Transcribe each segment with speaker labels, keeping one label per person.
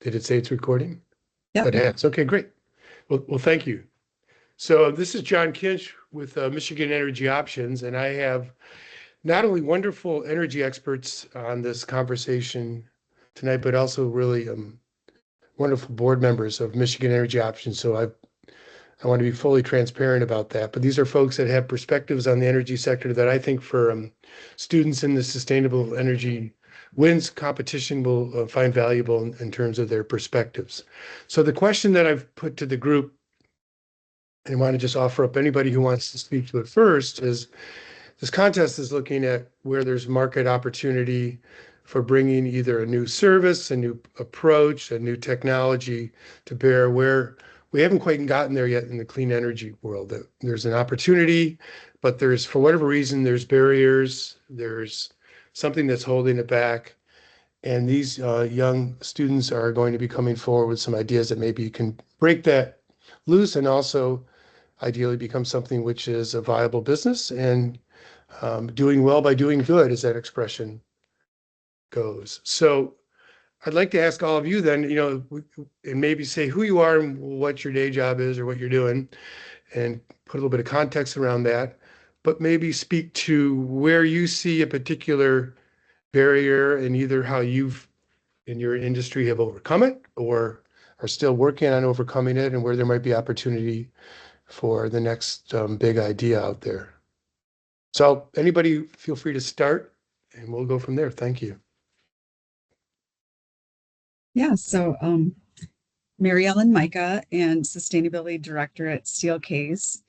Speaker 1: Did it say it's recording?
Speaker 2: Yeah.
Speaker 1: It has. Okay, great. Well, thank you. So this is John Kinch with Michigan Energy Options, and I have not only wonderful energy experts on this conversation tonight, but also really wonderful board members of Michigan Energy Options. So I want to be fully transparent about that. But these are folks that have perspectives on the energy sector that I think for students in the sustainable energy wins competition will find valuable in terms of their perspectives. So the question that I've put to the group, and I want to just offer up anybody who wants to speak to it first, is this contest is looking at where there's market opportunity for bringing either a new service, a new approach, a new technology to bear, where we haven't quite gotten there yet in the clean energy world. There's an opportunity, but there's, for whatever reason, there's barriers, there's something that's holding it back. And these young students are going to be coming forward with some ideas that maybe you can break that loose and also ideally become something which is a viable business and doing well by doing good, as that expression goes. So I'd like to ask all of you then, and maybe say who you are and what your day job is or what you're doing, and put a little bit of context around that, but maybe speak to where you see a particular barrier and either how you've in your industry have overcome it or are still working on overcoming it and where there might be opportunity for the next big idea out there. So anybody feel free to start and we'll go from there. Thank you.
Speaker 2: Yeah. So, Mary Ellen Micah and Sustainability Director at Steelcase.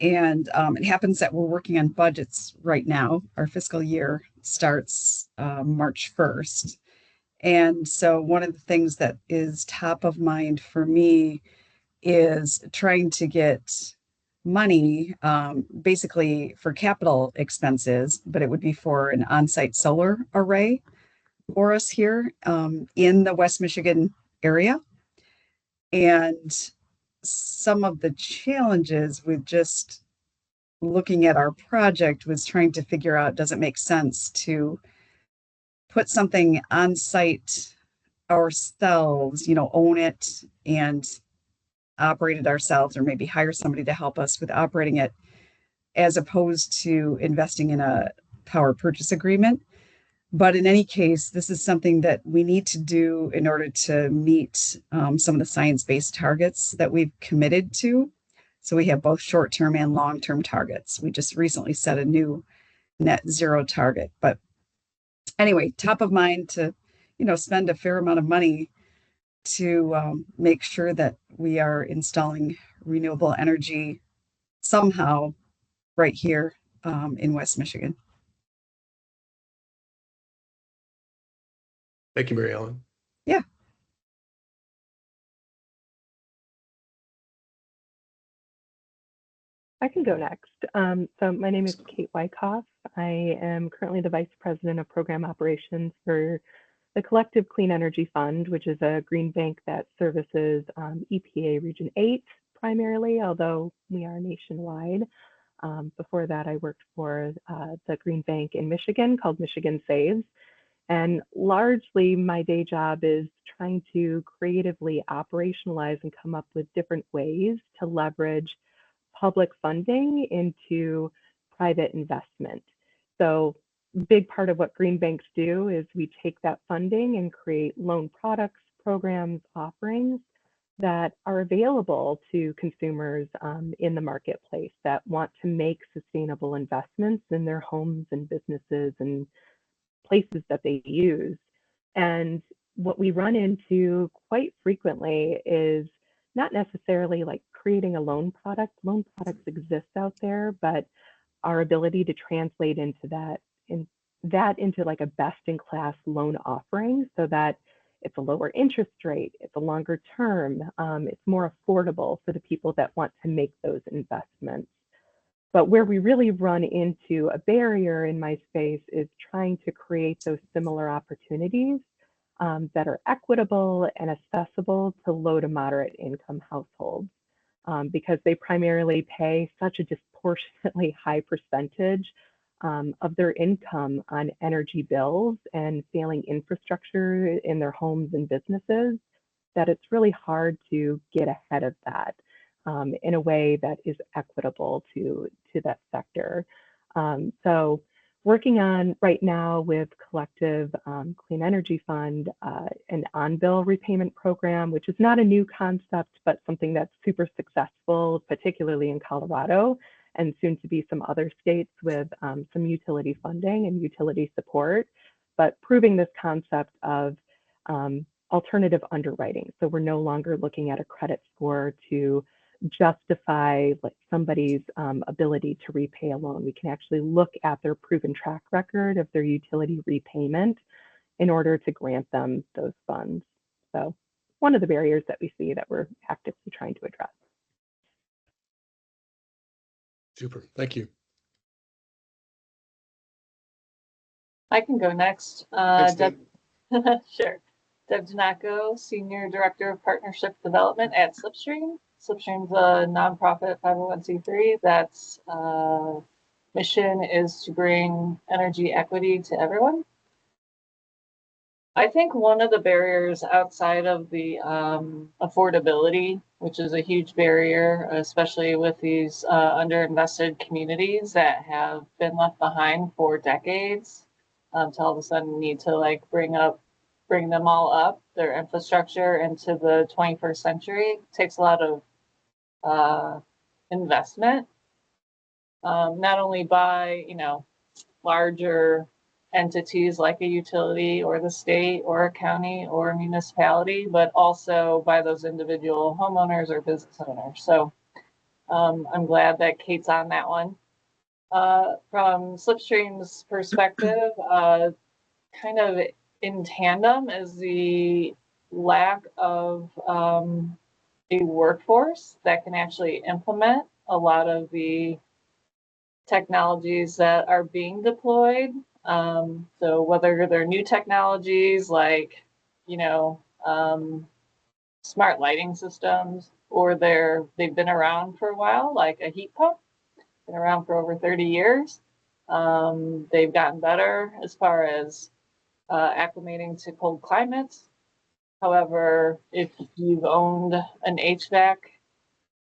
Speaker 2: And it happens that we're working on budgets right now. Our fiscal year starts March 1st. And so, one of the things that is top of mind for me is trying to get money basically for capital expenses, but it would be for an on site solar array for us here in the West Michigan area. And some of the challenges with just looking at our project was trying to figure out, does it make sense to put something on site ourselves, own it and operate it ourselves, or maybe hire somebody to help us with operating it, as opposed to investing in a power purchase agreement. But in any case, this is something that we need to do in order to meet some of the science-based targets that we've committed to. So we have both short-term and long-term targets. We just recently set a new net zero target. But anyway, top of mind to, spend a fair amount of money to make sure that we are installing renewable energy somehow right here in West Michigan.
Speaker 1: Thank you, Mary Ellen.
Speaker 2: Yeah.
Speaker 3: I can go next. So my name is Kate Wyckoff. I am currently the Vice President of Program Operations for the Collective Clean Energy Fund, which is a green bank that services EPA Region 8 primarily, although we are nationwide. Before that, I worked for the green bank in Michigan called Michigan Saves. And largely my day job is trying to creatively operationalize and come up with different ways to leverage public funding into private investment. So big part of what green banks do is we take that funding and create loan products, programs, offerings that are available to consumers in the marketplace that want to make sustainable investments in their homes and businesses and places that they use. And what we run into quite frequently is not necessarily like creating a loan product. Loan products exist out there, but our ability to translate into into like a best-in-class loan offering so that it's a lower interest rate, it's a longer term, it's more affordable for the people that want to make those investments. But where we really run into a barrier in my space is trying to create those similar opportunities that are equitable and accessible to low to moderate income households because they primarily pay such a disproportionately high percentage of their income on energy bills and failing infrastructure in their homes and businesses that it's really hard to get ahead of that in a way that is equitable to that sector. So working on right now with Collective Clean Energy Fund, an on-bill repayment program, which is not a new concept, but something that's super successful, particularly in Colorado, and soon to be some other states with some utility funding and utility support, but proving this concept of alternative underwriting. So we're no longer looking at a credit score to justify like somebody's ability to repay a loan. We can actually look at their proven track record of their utility repayment in order to grant them those funds. So one of the barriers that we see that we're actively trying to address.
Speaker 1: Super, thank you.
Speaker 4: I can go next.
Speaker 1: Thanks,
Speaker 4: Deb,
Speaker 1: Deb.
Speaker 4: sure. Deb Donaco, Senior Director of Partnership Development at Slipstream. Slipstream's a nonprofit 501c3 that's mission is to bring energy equity to everyone. I think one of the barriers outside of the affordability, which is a huge barrier, especially with these underinvested communities that have been left behind for decades, to all of a sudden need to like bring them all up, their infrastructure into the 21st century, takes a lot of investment, not only by, larger entities like a utility or the state or a county or a municipality, but also by those individual homeowners or business owners. So I'm glad that Kate's on that one. From Slipstream's perspective, kind of in tandem is the lack of a workforce that can actually implement a lot of the technologies that are being deployed. So whether they're new technologies like, smart lighting systems, or they've been around for a while, like a heat pump, been around for over 30 years. They've gotten better as far as acclimating to cold climates. However, if you've owned an HVAC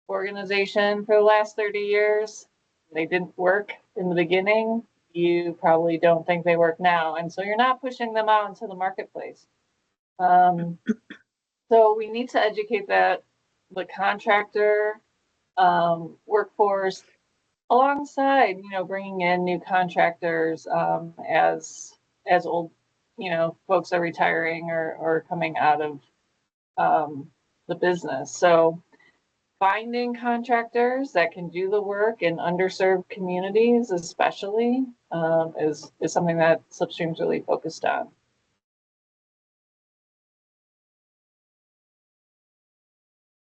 Speaker 4: organization for the last 30 years, they didn't work in the beginning, you probably don't think they work now. And so you're not pushing them out into the marketplace. So we need to educate the contractor workforce alongside, bringing in new contractors as old, folks are retiring or coming out of the business. So finding contractors that can do the work in underserved communities, especially, is something that Slipstream's really focused on.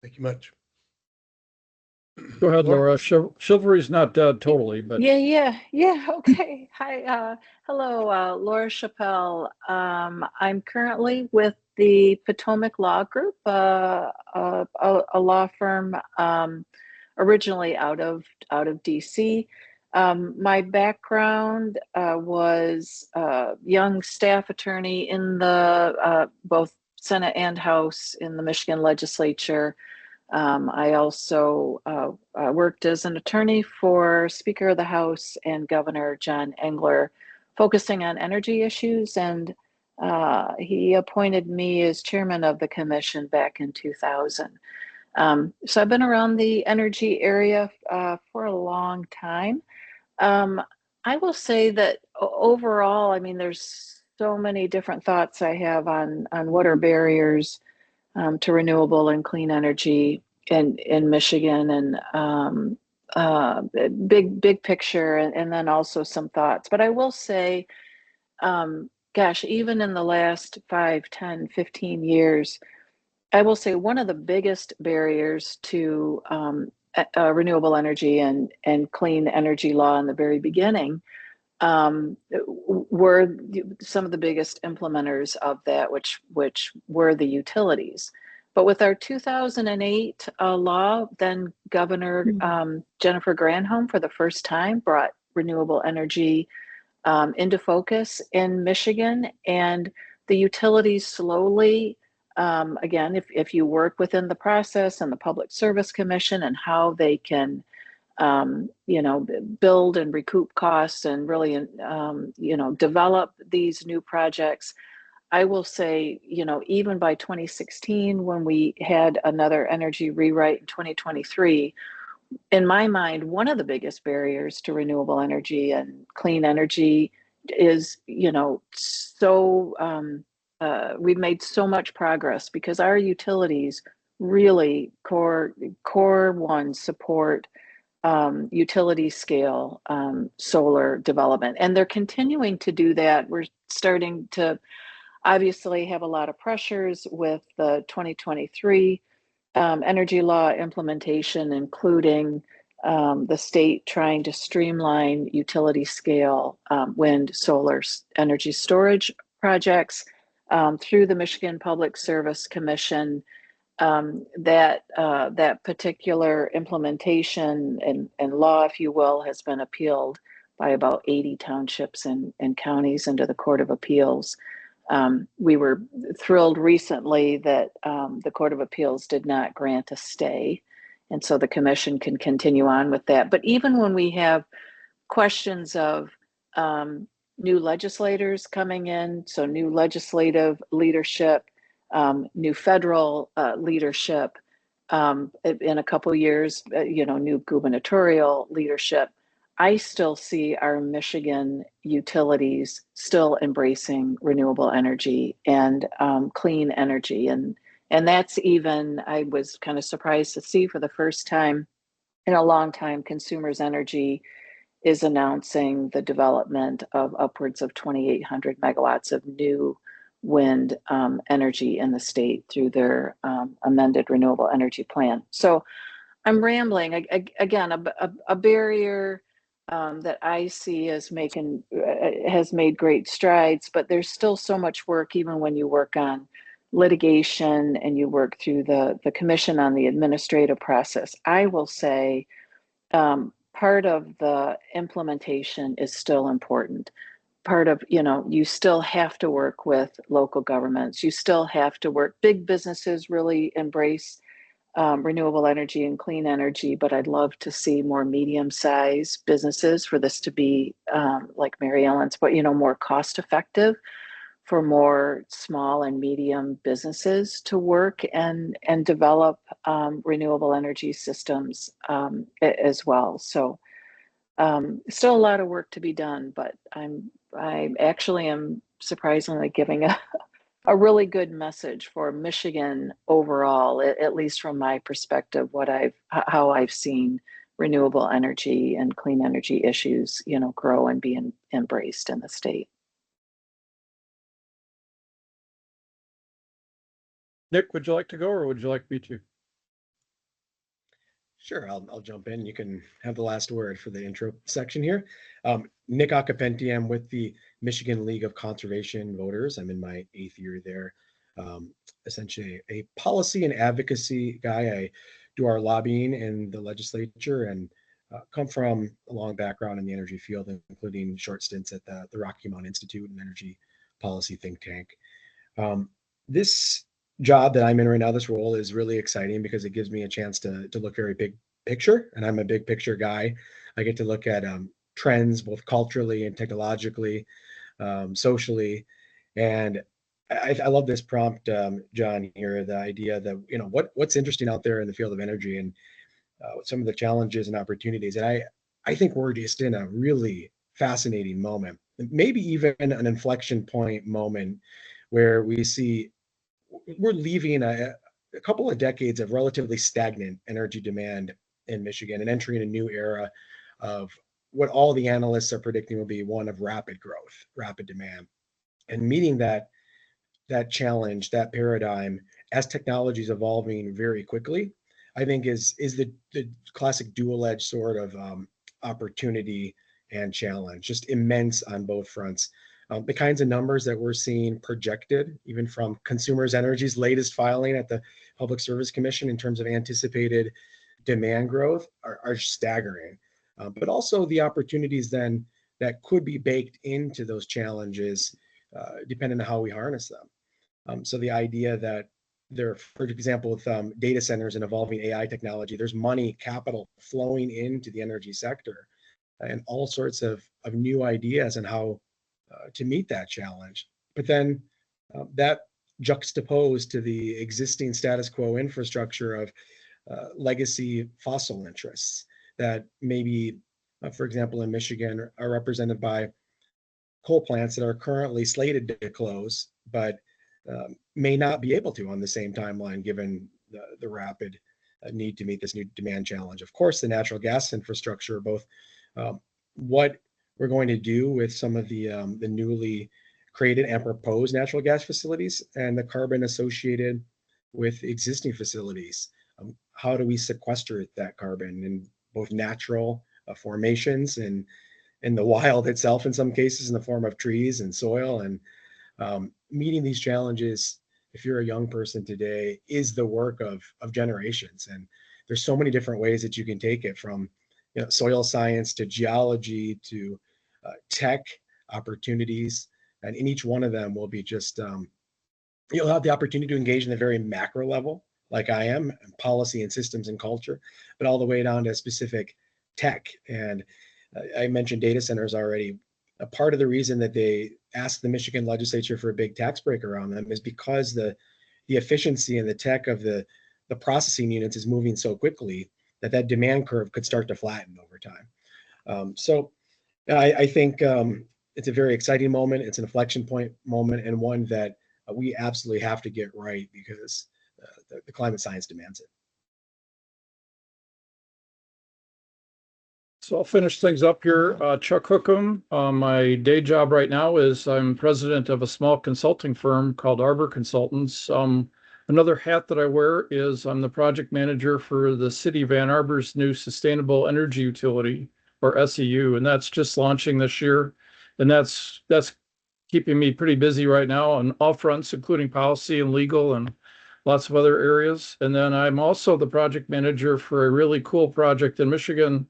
Speaker 1: Thank you much.
Speaker 5: Go ahead, Laura. Chivalry's not dead totally, but
Speaker 6: Yeah. Okay. Hi. Hello, Laura Chappelle. I'm currently with the Potomac Law Group, a law firm originally out of DC. My background was young staff attorney in the both Senate and House in the Michigan legislature. I also worked as an attorney for Speaker of the House and Governor John Engler, focusing on energy issues, and he appointed me as chairman of the commission back in 2000. So I've been around the energy area for a long time. I will say that overall, I mean, there's so many different thoughts I have on what are barriers to renewable and clean energy in Michigan, and big picture, and then also some thoughts. But I will say, gosh, even in the last 5, 10, 15 years, I will say one of the biggest barriers to renewable energy and clean energy law in the very beginning were some of the biggest implementers of that, which were the utilities. But with our 2008 law, then Governor Jennifer Granholm for the first time brought renewable energy into focus in Michigan, and the utilities slowly again, if you work within the process and the Public Service Commission and how they can, build and recoup costs and really, develop these new projects. I will say, even by 2016, when we had another energy rewrite in 2023, in my mind, one of the biggest barriers to renewable energy and clean energy is, we've made so much progress because our utilities really core ones support utility scale solar development, and they're continuing to do that. We're starting to obviously have a lot of pressures with the 2023 energy law implementation, including the state trying to streamline utility scale wind, solar energy storage projects through the Michigan Public Service Commission. That particular implementation and law, if you will, has been appealed by about 80 townships and counties into the Court of Appeals. We were thrilled recently that the Court of Appeals did not grant a stay, and so the commission can continue on with that. But even when we have questions of new legislators coming in, so new legislative leadership, new federal leadership, in a couple of years, new gubernatorial leadership, I still see our Michigan utilities still embracing renewable energy and clean energy. And that's even, I was kind of surprised to see for the first time in a long time, Consumers Energy is announcing the development of upwards of 2,800 megawatts of new wind energy in the state through their amended renewable energy plan. So I'm rambling. Again, a barrier that I see as has made great strides, but there's still so much work even when you work on litigation and you work through the commission on the administrative process. I will say part of the implementation is still important. Part of, you still have to work with local governments. You still have to work, big businesses really embrace renewable energy and clean energy, but I'd love to see more medium-sized businesses for this to be like Mary Ellen's, but more cost effective for more small and medium businesses to work and develop renewable energy systems as well. So still a lot of work to be done, but I actually am surprisingly giving a really good message for Michigan overall, at least from my perspective, how I've seen renewable energy and clean energy issues, grow and be embraced in the state.
Speaker 5: Nick, would you like to go or would you like me to?
Speaker 7: Sure, I'll jump in. You can have the last word for the intro section here. Nick Acapenti, I'm with the Michigan League of Conservation Voters. I'm in my 8th year there. Essentially a policy and advocacy guy. I do our lobbying in the legislature and come from a long background in the energy field, including short stints at the Rocky Mountain Institute and energy policy think tank. This job that I'm in right now, this role is really exciting because it gives me a chance to look very big picture, and I'm a big picture guy. I get to look at trends both culturally and technologically, socially, and I love this prompt, John, here, the idea that what's interesting out there in the field of energy and some of the challenges and opportunities. And I think we're just in a really fascinating moment, maybe even an inflection point moment where we see we're leaving a couple of decades of relatively stagnant energy demand in Michigan and entering a new era of what all the analysts are predicting will be one of rapid growth, rapid demand. And meeting that challenge, that paradigm, as technology is evolving very quickly, I think is the classic dual-edged sort of opportunity and challenge, just immense on both fronts. The kinds of numbers that we're seeing projected, even from Consumers Energy's latest filing at the Public Service Commission in terms of anticipated demand growth are staggering. But also the opportunities then that could be baked into those challenges, depending on how we harness them. So the idea that there, for example, with data centers and evolving AI technology, there's money, capital flowing into the energy sector and all sorts of new ideas on how to meet that challenge. But then that juxtaposed to the existing status quo infrastructure of legacy fossil interests that maybe, for example, in Michigan are represented by coal plants that are currently slated to close, but may not be able to on the same timeline given the rapid need to meet this new demand challenge. Of course, the natural gas infrastructure, both what we're going to do with some of the newly created and proposed natural gas facilities and the carbon associated with existing facilities. How do we sequester that carbon in both natural formations and in the wild itself, in some cases, in the form of trees and soil, and meeting these challenges, if you're a young person today, is the work of generations. And there's so many different ways that you can take it, from soil science to geology to tech opportunities, and in each one of them will be just you'll have the opportunity to engage in the very macro level, like I am, policy and systems and culture, but all the way down to specific tech. And I mentioned data centers already. A part of the reason that they asked the Michigan legislature for a big tax break around them is because the efficiency and the tech of the processing units is moving so quickly that demand curve could start to flatten over time. So I think it's a very exciting moment. It's an inflection point moment, and one that we absolutely have to get right because the climate science demands it.
Speaker 5: So I'll finish things up here. Chuck Hookham. My day job right now is I'm president of a small consulting firm called Arbor Consultants. Another hat that I wear is I'm the project manager for the City of Ann Arbor's new Sustainable Energy Utility, or SEU, and that's just launching this year. And that's keeping me pretty busy right now on all fronts, including policy and legal and lots of other areas. And then I'm also the project manager for a really cool project in Michigan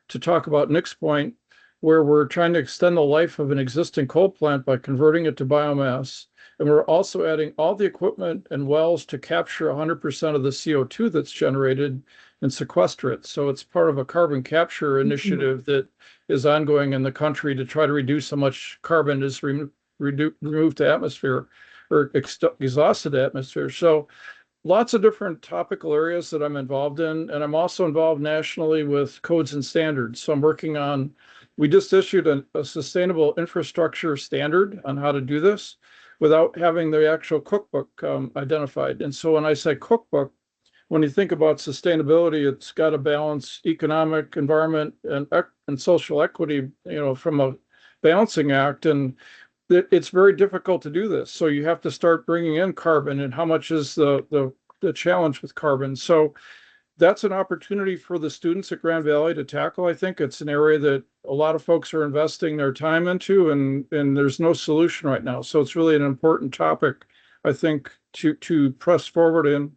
Speaker 5: to talk about Nick's Point, where we're trying to extend the life of an existing coal plant by converting it to biomass. And we're also adding all the equipment and wells to capture 100% of the CO2 that's generated and sequester it. So it's part of a carbon capture initiative that is ongoing in the country to try to reduce how much carbon is removed to atmosphere or exhausted to atmosphere. So lots of different topical areas that I'm involved in, and I'm also involved nationally with codes and standards. So I'm working on, we just issued a sustainable infrastructure standard on how to do this without having the actual cookbook identified. And so when I say cookbook, when you think about sustainability, it's got to balance economic, environment, and social equity, from a balancing act. And it's very difficult to do this. So you have to start bringing in carbon, and how much is the challenge with carbon. So that's an opportunity for the students at Grand Valley to tackle. I think it's an area that a lot of folks are investing their time into, and there's no solution right now. So it's really an important topic, I think, to press forward in.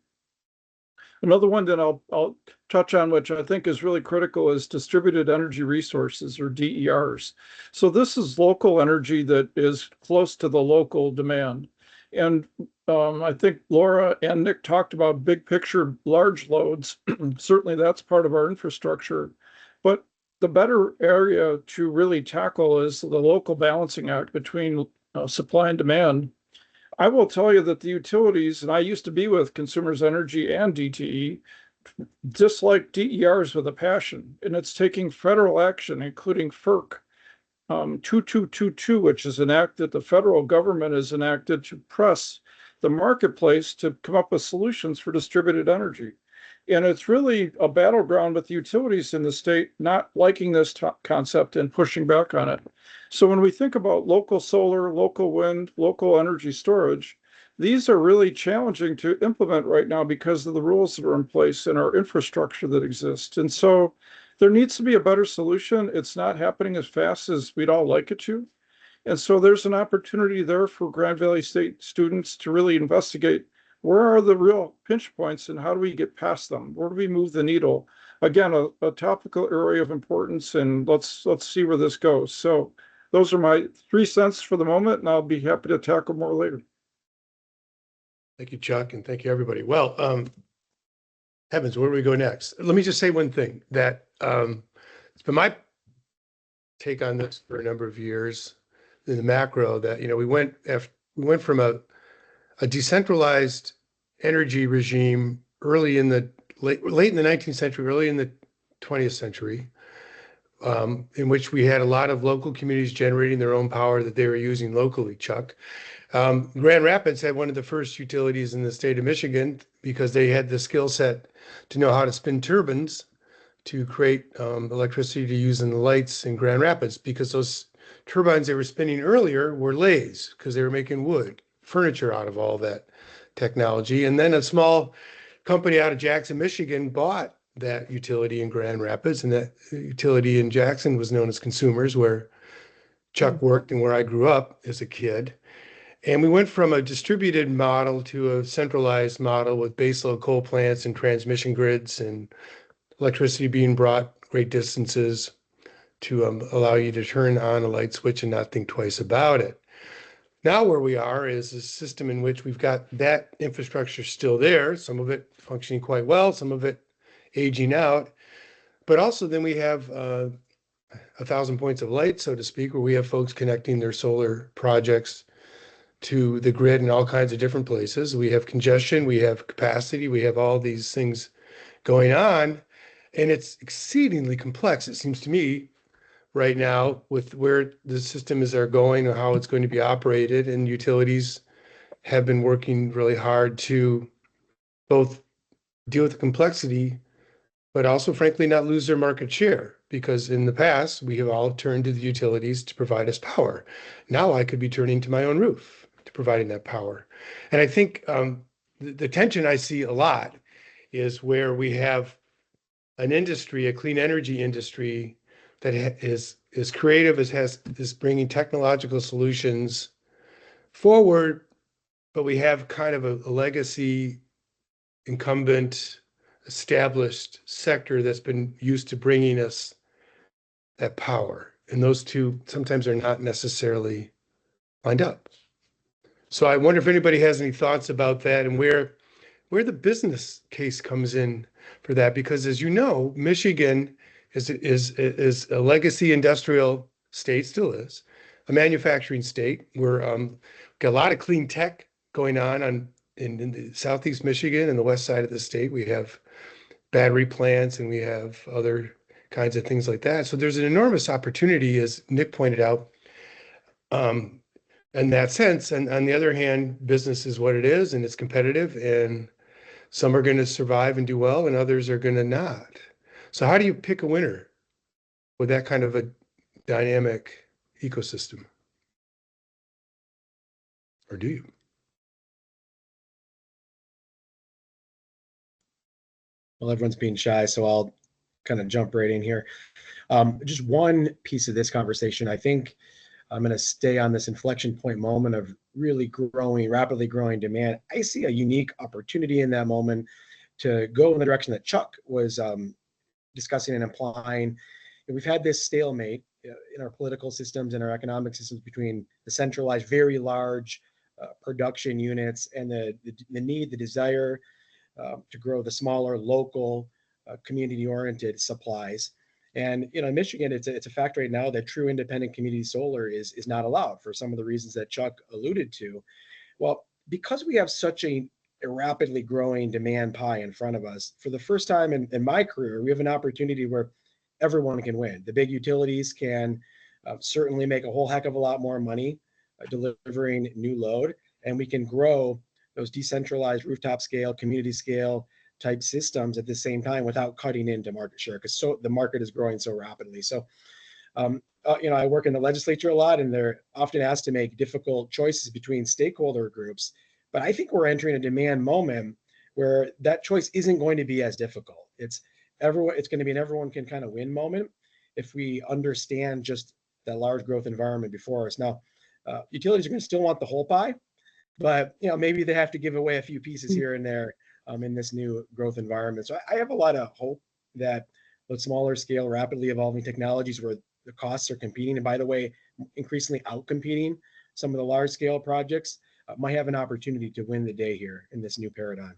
Speaker 5: Another one that I'll touch on, which I think is really critical, is distributed energy resources, or DERs. So this is local energy that is close to the local demand. And I think Laura and Nick talked about big picture, large loads. Certainly that's part of our infrastructure. But the better area to really tackle is the local balancing act between supply and demand. I will tell you that the utilities, and I used to be with Consumers Energy and DTE, dislike DERs with a passion, and it's taking federal action, including FERC 2222, which is an act that the federal government has enacted to press the marketplace to come up with solutions for distributed energy. And it's really a battleground with utilities in the state not liking this concept and pushing back on it. So when we think about local solar, local wind, local energy storage, these are really challenging to implement right now because of the rules that are in place and our infrastructure that exists. And so there needs to be a better solution. It's not happening as fast as we'd all like it to. And so there's an opportunity there for Grand Valley State students to really investigate where are the real pinch points and how do we get past them? Where do we move the needle? Again, a topical area of importance, and let's see where this goes. So those are my 3 cents for the moment, and I'll be happy to tackle more later.
Speaker 1: Thank you, Chuck, and thank you, everybody. Well, heavens, where do we go next? Let me just say one thing that it's been my take on this for a number of years in the macro that, we went from a decentralized energy regime early in the late in the 19th century, early in the 20th century, in which we had a lot of local communities generating their own power that they were using locally, Chuck. Grand Rapids had one of the first utilities in the state of Michigan because they had the skill set to know how to spin turbines to create electricity to use in the lights in Grand Rapids, because those turbines they were spinning earlier were lathes because they were making wood, furniture out of all that technology. And then a small company out of Jackson, Michigan bought that utility in Grand Rapids, and that utility in Jackson was known as Consumers, where Chuck worked and where I grew up as a kid. And we went from a distributed model to a centralized model with baseload coal plants and transmission grids and electricity being brought great distances to allow you to turn on a light switch and not think twice about it. Now where we are is a system in which we've got that infrastructure still there, some of it functioning quite well, some of it aging out, but also then we have 1,000 points of light, so to speak, where we have folks connecting their solar projects to the grid in all kinds of different places. We have congestion, we have capacity, we have all these things going on, and it's exceedingly complex, it seems to me, right now, with where the systems are going or how it's going to be operated. And utilities have been working really hard to both deal with the complexity, but also, frankly, not lose their market share. Because in the past, we have all turned to the utilities to provide us power. Now I could be turning to my own roof to providing that power. And I think the tension I see a lot is where we have an industry, a clean energy industry, that is creative, is bringing technological solutions forward, but we have kind of a legacy, incumbent, established sector that's been used to bringing us that power. And those two sometimes are not necessarily lined up. So I wonder if anybody has any thoughts about that and where the business case comes in for that, because as you know, Michigan is a legacy industrial state, still is a manufacturing state. We're got a lot of clean tech going on in the southeast Michigan and the west side of the state. We have battery plants and we have other kinds of things like that. So there's an enormous opportunity, as Nick pointed out, in that sense. And on the other hand, business is what it is, and it's competitive, and some are going to survive and do well, and others are going to not. So how do you pick a winner with that kind of a dynamic ecosystem? Or do you?
Speaker 7: Well, everyone's being shy, so I'll kind of jump right in here. Just one piece of this conversation, I think I'm going to stay on this inflection point moment of really rapidly growing demand. I see a unique opportunity in that moment to go in the direction that Chuck was discussing and implying. And we've had this stalemate in our political systems and our economic systems between the centralized, very large production units and the desire to grow the smaller, local, community-oriented supplies. And in Michigan, it's a fact right now that true independent community solar is not allowed for some of the reasons that Chuck alluded to. Well, because we have such a rapidly growing demand pie in front of us, for the first time in my career, we have an opportunity where everyone can win. The big utilities can certainly make a whole heck of a lot more money delivering new load, and we can grow those decentralized rooftop scale, community scale type systems at the same time without cutting into market share, because the market is growing so rapidly. So, I work in the legislature a lot, and they're often asked to make difficult choices between stakeholder groups. But I think we're entering a demand moment where that choice isn't going to be as difficult. It's going to be an everyone can kind of win moment if we understand just that large growth environment before us. Now, utilities are going to still want the whole pie, but maybe they have to give away a few pieces here and there in this new growth environment. So I have a lot of hope that the smaller scale, rapidly evolving technologies where the costs are competing, and by the way, increasingly outcompeting some of the large scale projects, might have an opportunity to win the day here in this new paradigm.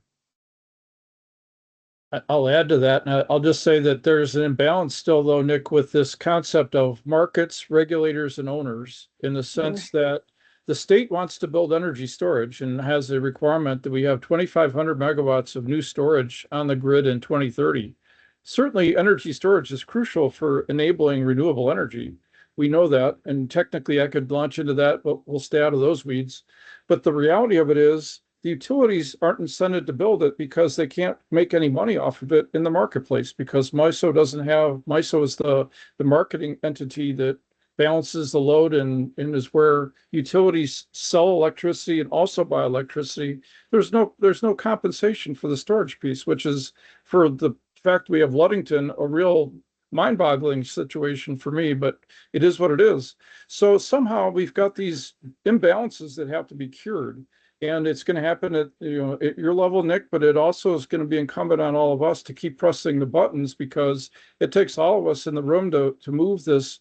Speaker 5: I'll add to that, and I'll just say that there's an imbalance still, though, Nick, with this concept of markets, regulators, and owners, in the sense that the state wants to build energy storage and has a requirement that we have 2,500 megawatts of new storage on the grid in 2030. Certainly, energy storage is crucial for enabling renewable energy. We know that, and technically I could launch into that, but we'll stay out of those weeds. But the reality of it is, the utilities aren't incented to build it because they can't make any money off of it in the marketplace, because MISO is the marketing entity that balances the load and is where utilities sell electricity and also buy electricity. There's no compensation for the storage piece, which is, for the fact we have Ludington, a real mind-boggling situation for me, but it is what it is. So somehow we've got these imbalances that have to be cured. And it's going to happen at your level, Nick, but it also is going to be incumbent on all of us to keep pressing the buttons, because it takes all of us in the room to move this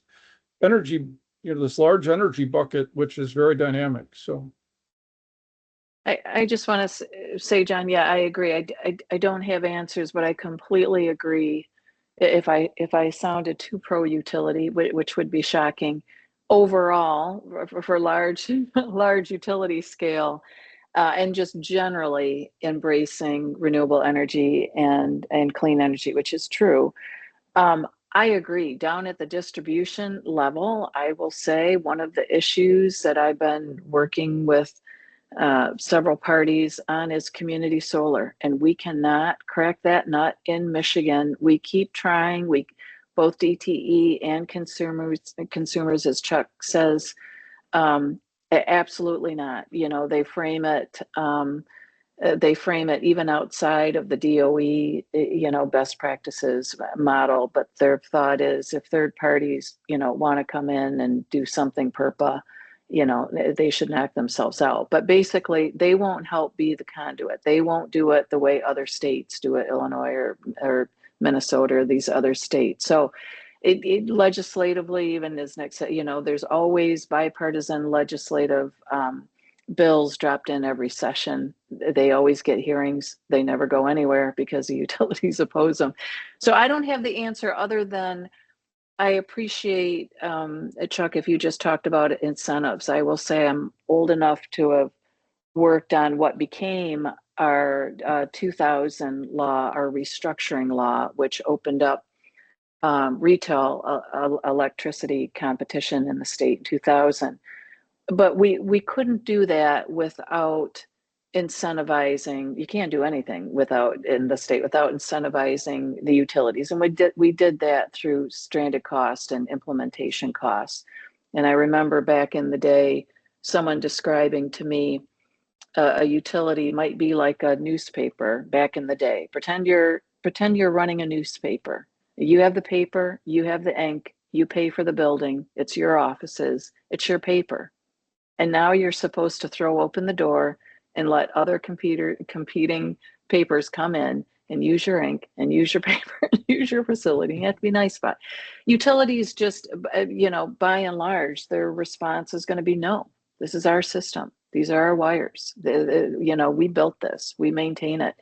Speaker 5: energy, this large energy bucket, which is very dynamic. So
Speaker 6: I just want to say, John, yeah, I agree. I don't have answers, but I completely agree. If I sounded too pro utility, which would be shocking, overall for large utility scale. And just generally embracing renewable energy and clean energy, which is true. I agree. Down at the distribution level, I will say one of the issues that I've been working with several parties on is community solar, and we cannot crack that nut in Michigan. We keep trying. Both DTE and consumers, as Chuck says, absolutely not. They frame it even outside of the DOE, best practices model. But their thought is, if third parties, want to come in and do something PERPA, they should knock themselves out. But basically, they won't help be the conduit. They won't do it the way other states do it, Illinois or Minnesota or these other states. So it legislatively, even as Nick said, there's always bipartisan legislative bills dropped in every session. They always get hearings. They never go anywhere because the utilities oppose them. So I don't have the answer other than I appreciate, Chuck, if you just talked about incentives. I will say I'm old enough to have worked on what became our 2000 law, our restructuring law, which opened up retail electricity competition in the state in 2000. But we couldn't do that without incentivizing. You can't do anything in the state without incentivizing the utilities. And we did that through stranded cost and implementation costs. And I remember back in the day, someone describing to me a utility might be like a newspaper back in the day. Pretend you're running a newspaper. You have the paper, you have the ink, you pay for the building, it's your offices, it's your paper. And now you're supposed to throw open the door and let other competing papers come in and use your ink and use your paper and use your facility. You have to be nice about it. Utilities just, by and large, their response is going to be no. This is our system. These are our wires. We built this. We maintain it.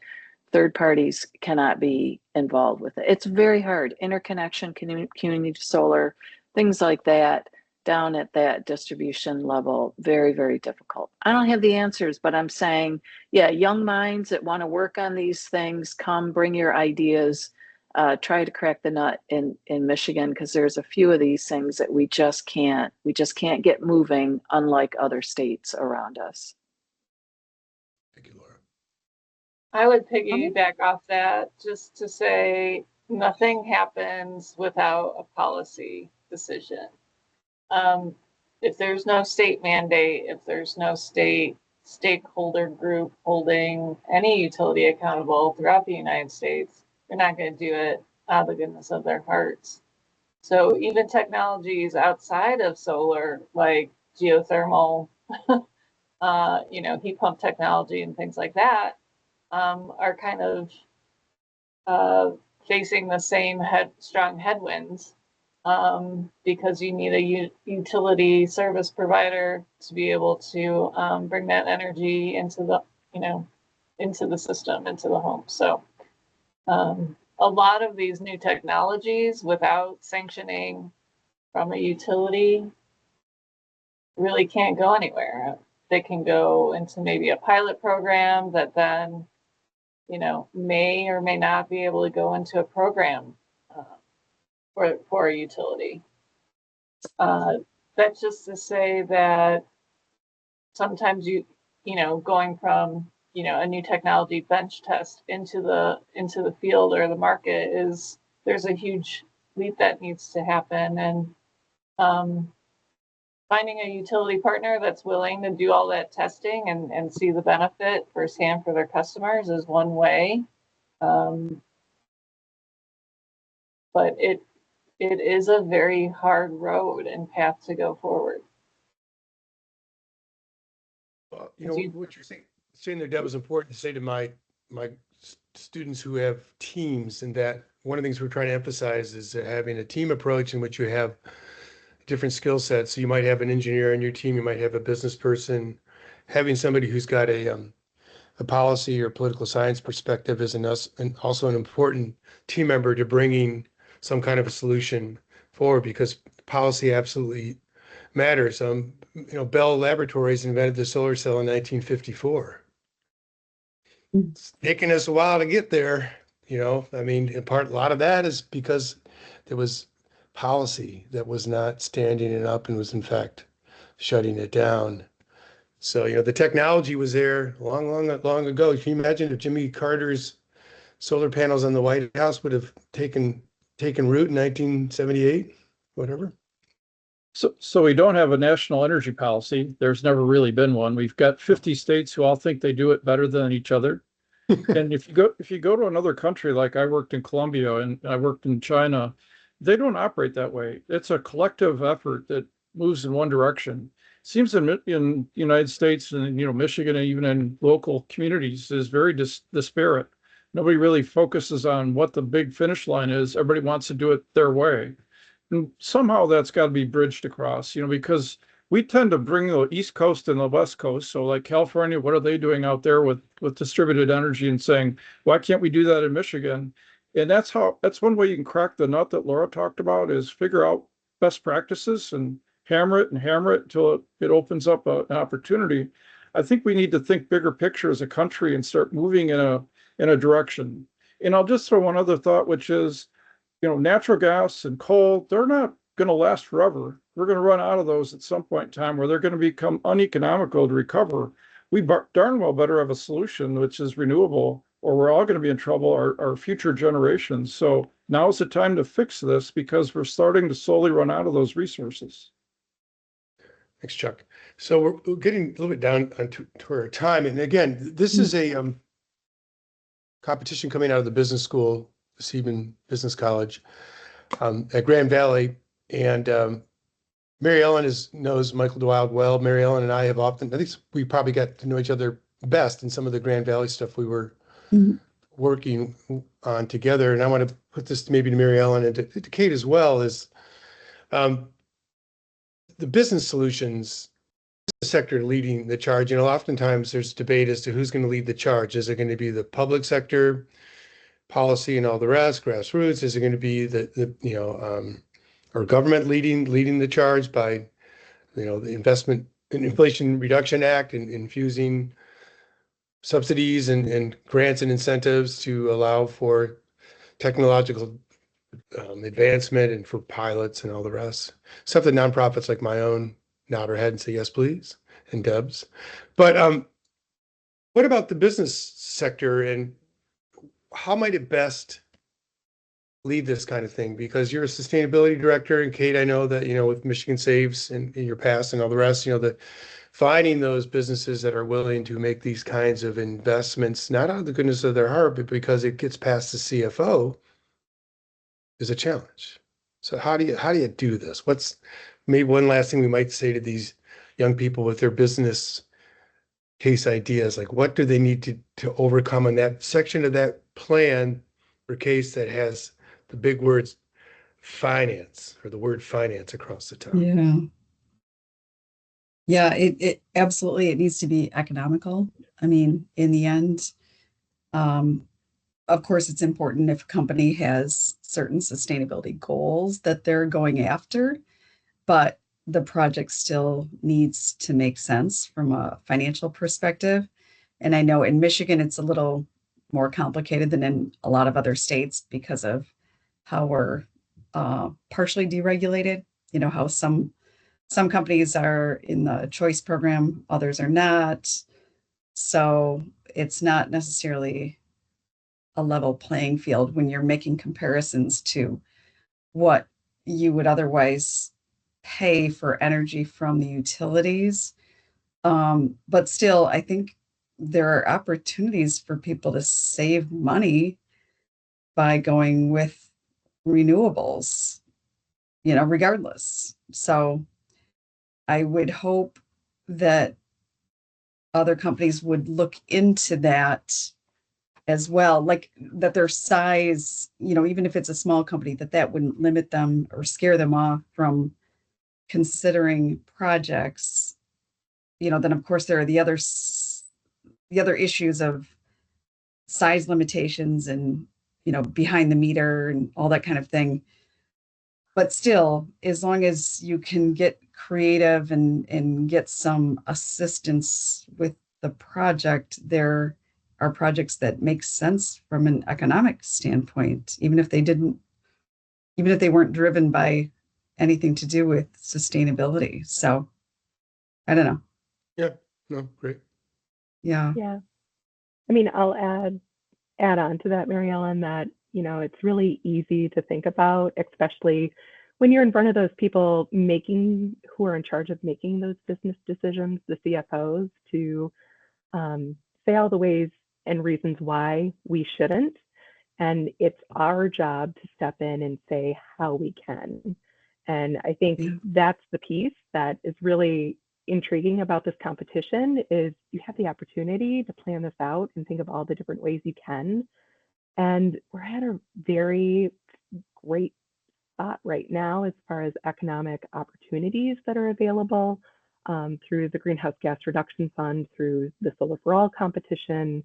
Speaker 6: Third parties cannot be involved with it. It's very hard. Interconnection, community solar, things like that, down at that distribution level, very, very difficult. I don't have the answers, but I'm saying, yeah, young minds that want to work on these things, come bring your ideas, try to crack the nut in Michigan, because there's a few of these things that we just can't get moving, unlike other states around us.
Speaker 1: Thank you, Laura.
Speaker 4: I would piggyback off that just to say nothing happens without a policy decision. If there's no state mandate, if there's no state stakeholder group holding any utility accountable throughout the United States, they're not going to do it out of the goodness of their hearts. So even technologies outside of solar, like geothermal, heat pump technology and things like that, are kind of facing the same strong headwinds because you need a utility service provider to be able to bring that energy into the, into the system, into the home. So a lot of these new technologies without sanctioning from a utility really can't go anywhere. They can go into maybe a pilot program that then, may or may not be able to go into a program for a utility. That's just to say that sometimes going from, a new technology bench test into the field or the market there's a huge leap that needs to happen. And finding a utility partner that's willing to do all that testing and see the benefit firsthand for their customers is one way. But it is a very hard road and path to go forward.
Speaker 1: What you're saying there, Deb, is important to say to my students who have teams, and that one of the things we're trying to emphasize is having a team approach in which you have different skill sets. So you might have an engineer on your team, you might have a business person. Having somebody who's got a policy or political science perspective is also an important team member to bringing some kind of a solution forward, because policy absolutely matters. Bell Laboratories invented the solar cell in 1954. It's taken us a while to get there. A lot of that is because there was policy that was not standing it up and was in fact shutting it down. So, the technology was there long, long, long ago. Can you imagine if Jimmy Carter's solar panels on the White House would have taken root in 1978, whatever?
Speaker 5: So we don't have a national energy policy. There's never really been one. We've got 50 states who all think they do it better than each other. And if you go to another country, like I worked in Colombia and I worked in China, they don't operate that way. It's a collective effort that moves in one direction. Seems in the United States and Michigan and even in local communities is very disparate. Nobody really focuses on what the big finish line is. Everybody wants to do it their way. And somehow that's got to be bridged across, because we tend to bring the East Coast and the West Coast. So like California, what are they doing out there with distributed energy, and saying, why can't we do that in Michigan? And that's one way you can crack the nut that Laura talked about, is figure out best practices and hammer it until it opens up an opportunity. I think we need to think bigger picture as a country and start moving in a direction. And I'll just throw one other thought, which is, natural gas and coal, they're not going to last forever. We're going to run out of those at some point in time where they're going to become uneconomical to recover. We darn well better have a solution which is renewable, or we're all going to be in trouble, our future generations. So now's the time to fix this, because we're starting to slowly run out of those resources.
Speaker 1: Thanks, Chuck. So we're getting a little bit down to our time. And again, this is a competition coming out of the business school, Seidman Business College at Grand Valley. And Mary Ellen knows Michael DeWild well. Mary Ellen and I have often, I think we probably got to know each other best in some of the Grand Valley stuff we were working on together. And I want to put this maybe to Mary Ellen and to Kate as well, is the business solutions sector leading the charge. Oftentimes there's debate as to who's going to lead the charge. Is it going to be the public sector, policy and all the rest, grassroots? Is it going to be our government leading the charge by, the Investment and Inflation Reduction Act and infusing subsidies and grants and incentives to allow for technological advancement and for pilots and all the rest? Stuff that nonprofits like my own nod our head and say, yes, please, and Deb's. But what about the business sector, and how might it best lead this kind of thing? Because you're a sustainability director, and Kate, I know that, with Michigan Saves in your past and all the rest, the finding those businesses that are willing to make these kinds of investments, not out of the goodness of their heart, but because it gets past the CFO, is a challenge. So how do you do this? What's maybe one last thing we might say to these young people with their business case ideas? Like, what do they need to overcome in that section of that plan or case that has the big words finance or the word finance across the top.
Speaker 2: Yeah. Yeah, it absolutely, it needs to be economical. I mean, in the end, of course, it's important if a company has certain sustainability goals that they're going after, but the project still needs to make sense from a financial perspective. And I know in Michigan, it's a little more complicated than in a lot of other states because of how we're partially deregulated. You know, how some companies are in the choice program, others are not. So it's not necessarily a level playing field when you're making comparisons to what you would otherwise pay for energy from the utilities. But still, I think there are opportunities for people to save money by going with renewables, you know, regardless. So I would hope that other companies would look into that as well, like that their size, you know, even if it's a small company, that wouldn't limit them or scare them off from considering projects. You know, then of course there are the other issues of size limitations and, you know, behind the meter and all that kind of thing. But still, as long as you can get creative and get some assistance with the project, there are projects that make sense from an economic standpoint, even if they weren't driven by anything to do with sustainability. So I don't know.
Speaker 1: Yeah, no, great.
Speaker 2: Yeah.
Speaker 3: Yeah. I mean, I'll add on to that, Mary Ellen, that, you know, it's really easy to think about, especially when you're in front of those people who are in charge of making those business decisions, the CFOs, to say all the ways and reasons why we shouldn't. And it's our job to step in and say how we can. And I think that's the piece that is really intriguing about this competition is you have the opportunity to plan this out and think of all the different ways you can. And we're at a very great spot right now as far as economic opportunities that are available through the Greenhouse Gas Reduction Fund, through the Solar for All competition,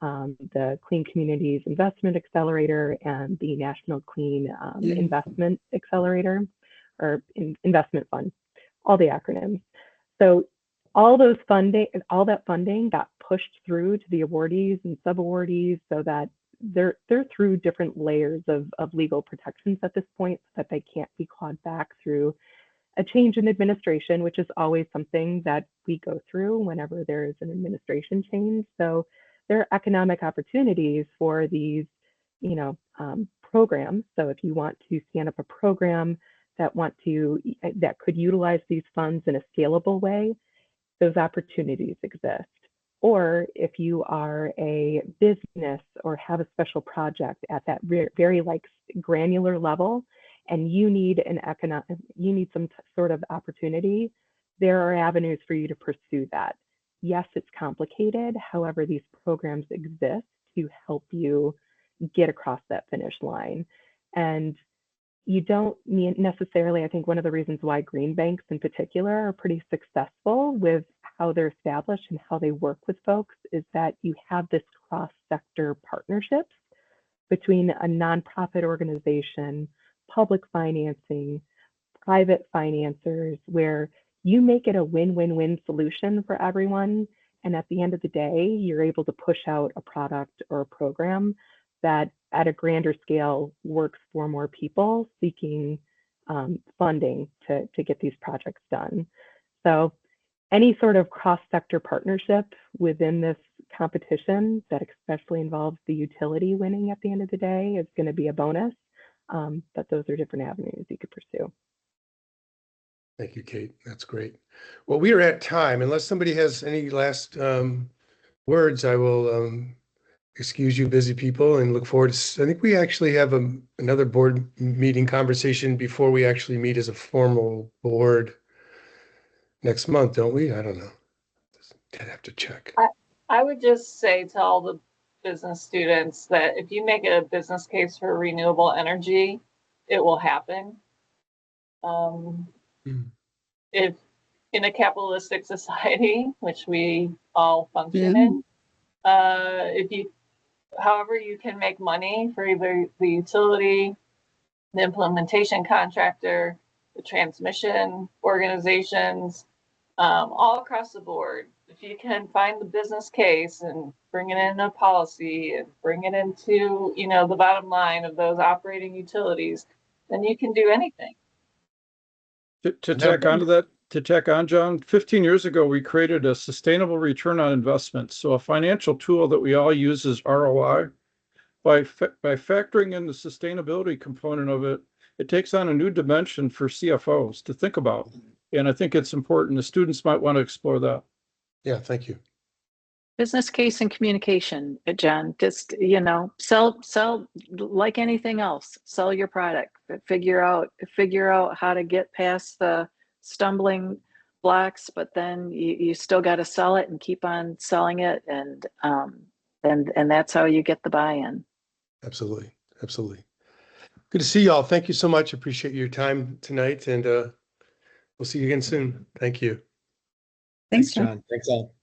Speaker 3: the Clean Communities Investment Accelerator, and the National Clean Investment Accelerator, or Investment Fund, all the acronyms. So all that funding got pushed through to the awardees and sub-awardees so that they're through different layers of legal protections at this point so that they can't be clawed back through a change in administration, which is always something that we go through whenever there is an administration change. So there are economic opportunities for these, programs. So if you want to stand up a program that could utilize these funds in a scalable way, those opportunities exist. Or if you are a business or have a special project at that very granular level, and you need some sort of opportunity, there are avenues for you to pursue that. Yes, it's complicated. However, these programs exist to help you get across that finish line. And you don't need necessarily, I think one of the reasons why green banks in particular are pretty successful with how they're established and how they work with folks is that you have this cross-sector partnerships between a nonprofit organization, public financing, private financiers, where you make it a win-win-win solution for everyone. And at the end of the day, you're able to push out a product or a program that at a grander scale works for more people seeking funding to get these projects done. So any sort of cross-sector partnership within this competition that especially involves the utility winning at the end of the day is going to be a bonus. But those are different avenues you could pursue.
Speaker 1: Thank you, Kate. That's great. Well, we are at time. Unless somebody has any last words, I will excuse you, busy people, and look forward to. I think we actually have another board meeting conversation before we actually meet as a formal board next month, don't we? I don't know. I'd have to check.
Speaker 4: I would just say to all the business students that if you make a business case for renewable energy, it will happen. Um,
Speaker 1: Mm.
Speaker 4: if in a capitalistic society, which we all function
Speaker 2: Yeah.
Speaker 4: in, if you, however you can make money for either the utility, the implementation contractor, the transmission organizations, all across the board. If you can find the business case and bring it into policy and bring it into, you know, the bottom line of those operating utilities, then you can do anything.
Speaker 5: To tack onto that, to tack on, John, 15 years ago, we created a sustainable return on investment. So a financial tool that we all use is ROI. By factoring in the sustainability component of it, it takes on a new dimension for CFOs to think about. And I think it's important. The students might want to explore that.
Speaker 1: Yeah, thank you.
Speaker 6: Business case and communication, Jen. Just, sell like anything else. Sell your product. Figure out how to get past the stumbling blocks, but then you still got to sell it and keep on selling it, and that's how you get the buy-in.
Speaker 1: Absolutely. Absolutely. Good to see y'all. Thank you so much. Appreciate your time tonight, and we'll see you again soon. Thank you.
Speaker 2: Thanks, John.
Speaker 7: Thanks all.